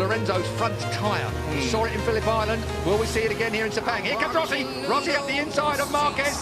Lorenzo's front tyre. We saw it in Phillip Island. Will we see it again here in Sepang? Here comes Roussi. Roussi up the inside of Marquez.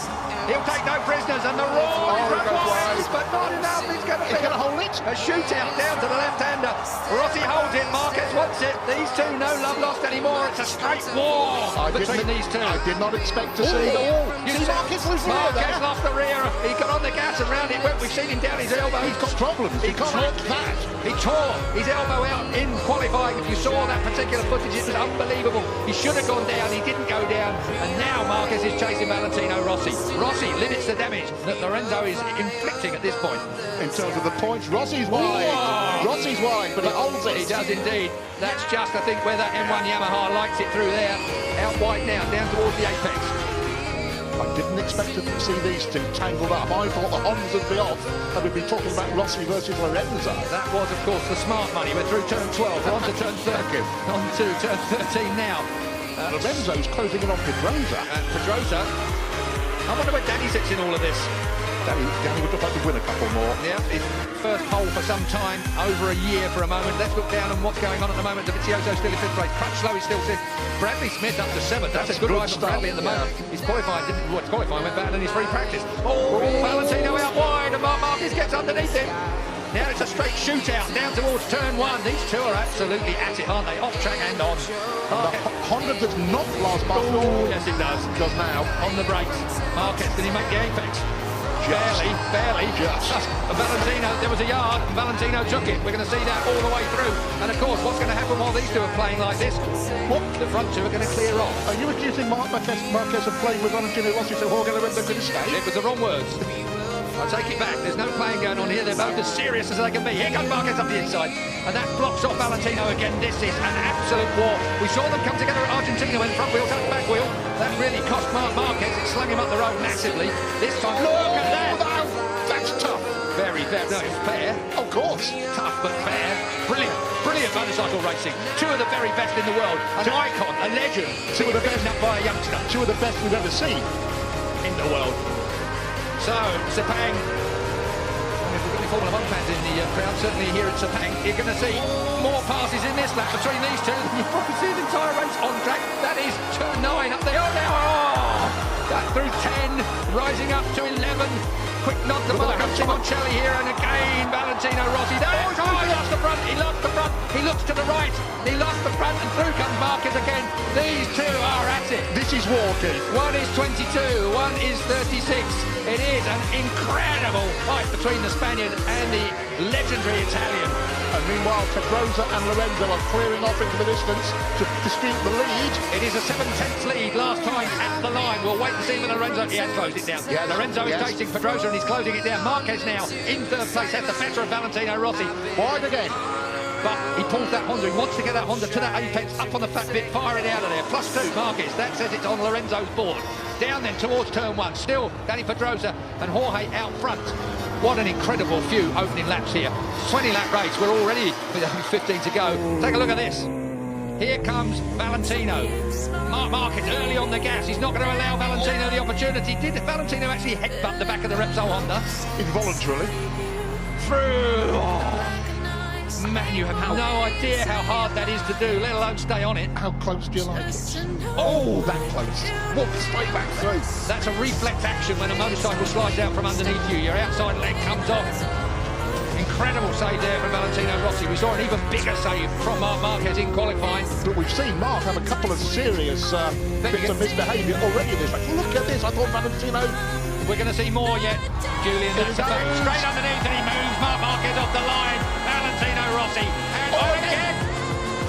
He'll take no prisoners, and the roar is wide, but not enough. He's going to hold it. A shootout down to the left-hander. Roussi holds it. Marquez wants it. These two, no love lost anymore. It's a straight war between these two. I did not expect to see the wall. You see Marquez lose rear. Marquez lost the rear. He got on the gas and round it went. We've seen him down his elbow. He's got problems. He can't look that. He tore his elbow out in qualifying. If you saw that particular footage, it was unbelievable. He should have gone down. He didn't go down. And now Marquez is chasing Valentino Rossi. Rossi limits the damage that Lorenzo is inflicting at this point. In terms of the points, Rossi's wide. Whoa. Rossi's wide, but he holds it. He does indeed. That's just, I think, where that M1 Yamaha likes it through there. Out wide now, down towards the apex. I didn't expect to see these two tangled up. I thought the Hondas would be off, and we'd be talking about Rossi versus Lorenzo. That was, of course, the smart money. We're through turn 12, we're on to turn 13. On to turn 13 now. Lorenzo's closing in on Pedrosa. Pedrosa. I wonder where Danny sits in all of this. Danny would just like to win a couple more. Yeah, his first pole for some time, over a year for a moment. Let's look down on what's going on at the moment. Dovizioso still in fifth place. Crutchlow is still fifth. Bradley Smith up to seventh. That's a good ride for Bradley at the moment. His qualifying went better than his free practice. Oh, Valentino out wide, and Marquez gets underneath him. Now it's a straight shootout down towards turn one. These two are absolutely at it, aren't they? Off track and on. Honda does not last by. Oh, yes it does. It does now. On the brakes. Marquez, did he make the apex? Barely. Just. Valentino, there was a yard, and Valentino took it. We're going to see that all the way through. And of course, what's going to happen while these two are playing like this? What? The front two are going to clear off. Are you accusing Marquez of playing with Valentino Rossi so Jorge Lorenzo could escape? It was the wrong words. I'll take it back. There's no playing going on here. They're both as serious as they can be. Here comes Marquez up the inside. And that blocks off Valentino again. This is an absolute war. We saw them come together at Argentina when front wheel touched back wheel. That really cost Marquez. It slung him up the road massively. This time, look at that. That's tough. Very fair. No, it's fair. Of course. Tough, but fair. Brilliant motorcycle racing. Two of the very best in the world. An icon, a legend. Two of the best up by a youngster. Two of the best we've ever seen in the world. So, Sepang, if we've got any Formula 1 fans in the crowd, certainly here at Sepang, you're going to see more passes in this lap between these two. You'll probably see the entire race on track. That is turn 9 up there. Oh, now, that through 10, rising up to 11. Quick nod to Marco Simoncelli here, and again, Valentino Rossi. There, he lost the front, he looks to the right, he lost the front, and through comes Marquez again. These two are at it. This is war, Keith. One is 22, one is 36. It is an incredible fight between the Spaniard and the legendary Italian. And meanwhile, Pedrosa and Lorenzo are clearing off into the distance to dispute the lead. It is a 7/10 lead last time at the line. We'll wait and see when Lorenzo... He has closed it down. Yes, Lorenzo is chasing Pedrosa and he's closing it down. Marquez now in third place, has the better of Valentino Rossi. Wide again. But he pulls that Honda. He wants to get that Honda to that apex, up on the fat bit, fire it out of there. +2, Marquez. That says it's on Lorenzo's board. Down then towards turn 1. Still Danny Pedrosa and Jorge out front. What an incredible few opening laps here. 20-lap race. We're already with only 15 to go. Take a look at this. Here comes Valentino. Marquez early on the gas. He's not going to allow Valentino the opportunity. Did Valentino actually headbutt the back of the Repsol Honda? Involuntarily. Through. Oh. Man, you have no idea how hard that is to do, let alone stay on it. How close do you like it? Oh, that close. Walk straight back through. That's a reflex action when a motorcycle slides out from underneath you. Your outside leg comes off. Incredible save there from Valentino Rossi. We saw an even bigger save from Marquez in qualifying. But we've seen Mark have a couple of serious bits of misbehaviour already this race. Look at this. I thought Valentino... We're going to see more yet. Julian, that's a back. Straight underneath and he moves. Marquez off the line. Valentino Rossi. And again.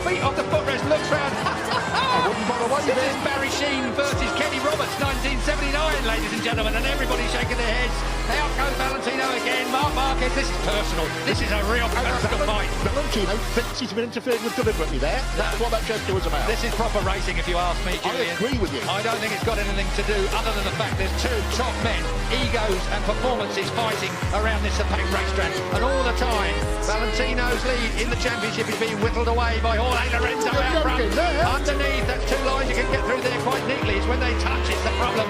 Feet off the footrest. Looks round. I wouldn't bother waiting. This is Barry Sheen versus Kenny Roberts, 1979, ladies and gentlemen. And everybody's shaking their heads. Out goes Valentino again. Marquez, this is personal. This is a real personal fight. Valentino thinks he's been interfered with deliberately there. That's what that gesture was about. This is proper racing, if you ask me, Julian. I agree with you. I don't think it's got anything to do other than the fact there's two top men, egos and performances fighting around this Sepang racetrack. And all the time, Valentino's lead in the championship is being whittled away by Jorge Lorenzo out front. Underneath, that's two lines you can get through there quite neatly. It's when they touch, it's the problem.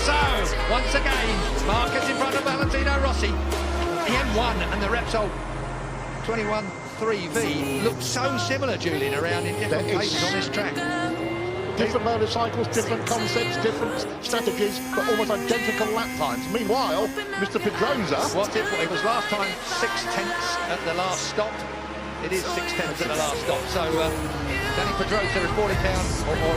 So, once again, Marquez in front of Valentino Rossi. The M1 and the Repsol 21 3V look so similar, Julian, around in different places on this track. Different motorcycles, different concepts, different strategies, but almost identical lap times. Meanwhile, Mr. Pedrosa... It was last time 6/10 at the last stop. It is 6/10 at the last stop. So Danny Pedrosa is 40 pounds, or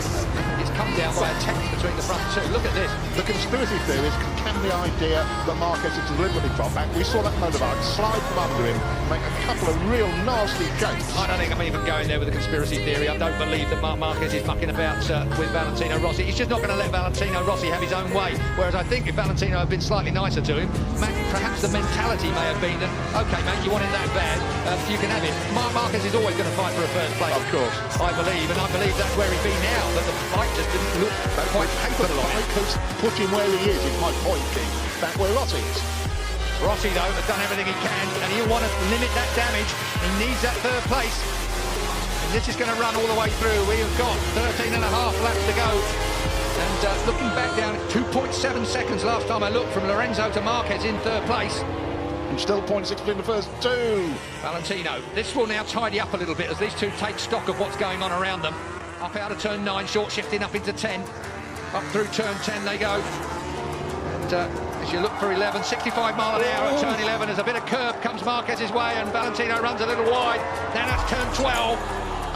it's come down by a tenth between the front two. Look at this. The conspiracy theorists can the idea that Marquez is deliberately dropped back. We saw that motorbike slide from under him, make a couple of real nasty shapes. I don't think I'm even going there with a conspiracy theory. I don't believe that Marquez is mucking about with Valentino Rossi. He's just not going to let Valentino Rossi have his own way. Whereas I think if Valentino had been slightly nicer to him, perhaps the mentality may have been that, OK, mate, you want it that bad, you can have it. Marquez is always going to fight for a first place. Of course. I believe, and I believe that's where he's been now, but the fight just didn't look quite capable of it. Because put him where he is my point, King. Back where Rossi is. Rossi, though, has done everything he can, and he'll want to limit that damage. He needs that third place. And this is going to run all the way through. We've got 13 and a half laps to go. And looking back down, 2.7 seconds last time I looked from Lorenzo to Marquez in third place. And still 0.6 between the first two. Valentino, this will now tidy up a little bit as these two take stock of what's going on around them. Up out of turn 9, short shifting up into 10. Up through turn 10 they go. And as you look for 11, 65 mile an hour at turn 11, as a bit of curb comes Marquez's way and Valentino runs a little wide. Now that's turn 12.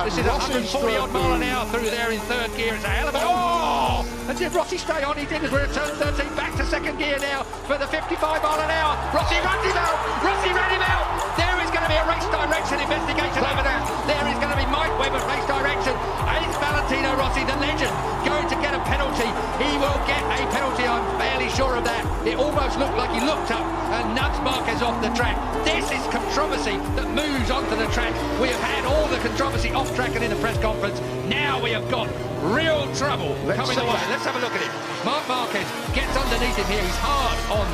This is 140 odd mile an hour through there in third gear. It's a hell of a... Oh! And did Rossi stay on? He did, as we're at turn 13, back to second gear now for the 55 mile an hour. Rossi runs him out! Rossi ran him out! There is going to be a race direction investigation over there. There is going to be Mike Webber race direction. Is Valentino Rossi, the legend, going to get a penalty? He will get a penalty, I'm fairly sure of that. It almost looked like he looked up and nudged Marquez off the track. This is controversy that moves onto the track. We have had all the controversy off track and in the press conference. Now we have got real trouble coming away. Let's have a look at it. Marquez gets underneath him here. He's hard on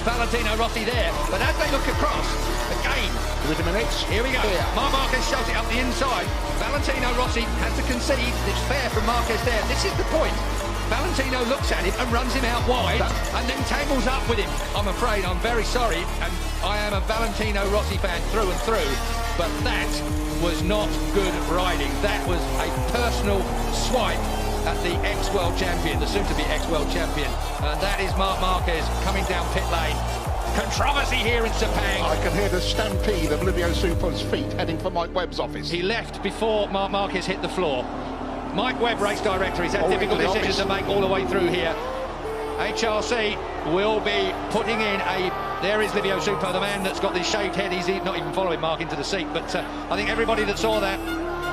Valentino Rossi there. But as they look across, again, here we go. Marquez shoves it up the inside. Valentino Rossi has to concede. It's fair from Marquez there. This is the point. Valentino looks at him and runs him out wide and then tangles up with him. I'm afraid, I'm very sorry, and I am a Valentino Rossi fan through and through, but that was not good riding. That was a personal swipe at the ex-world champion, the soon-to-be ex-world champion. And that is Marquez coming down pit lane. Controversy here in Sepang. I can hear the stampede of Livio Super's feet heading for Mike Webb's office. He left before Marquez hit the floor. Mike Webb, race director, he's had difficult decisions to make all the way through here. HRC will be putting in a... There is Livio Super, the man that's got this shaved head. He's not even following Mark into the seat, but I think everybody that saw that...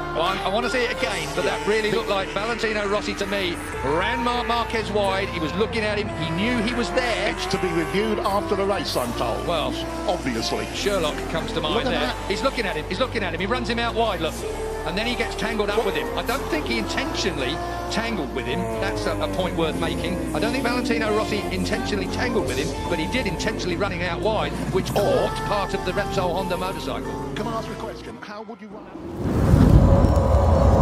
Well, I want to see it again, but that really looked like Valentino Rossi to me. Ran Marquez wide, he was looking at him, he knew he was there. It's to be reviewed after the race, I'm told. Well, obviously. Sherlock comes to mind there. He's looking at him, he runs him out wide, look. And then he gets tangled up with him. I don't think he intentionally tangled with him. That's a point worth making. I don't think Valentino Rossi intentionally tangled with him, but he did intentionally running out wide, which caught part of the Repsol Honda motorcycle. Can I ask you a question? How would you run out?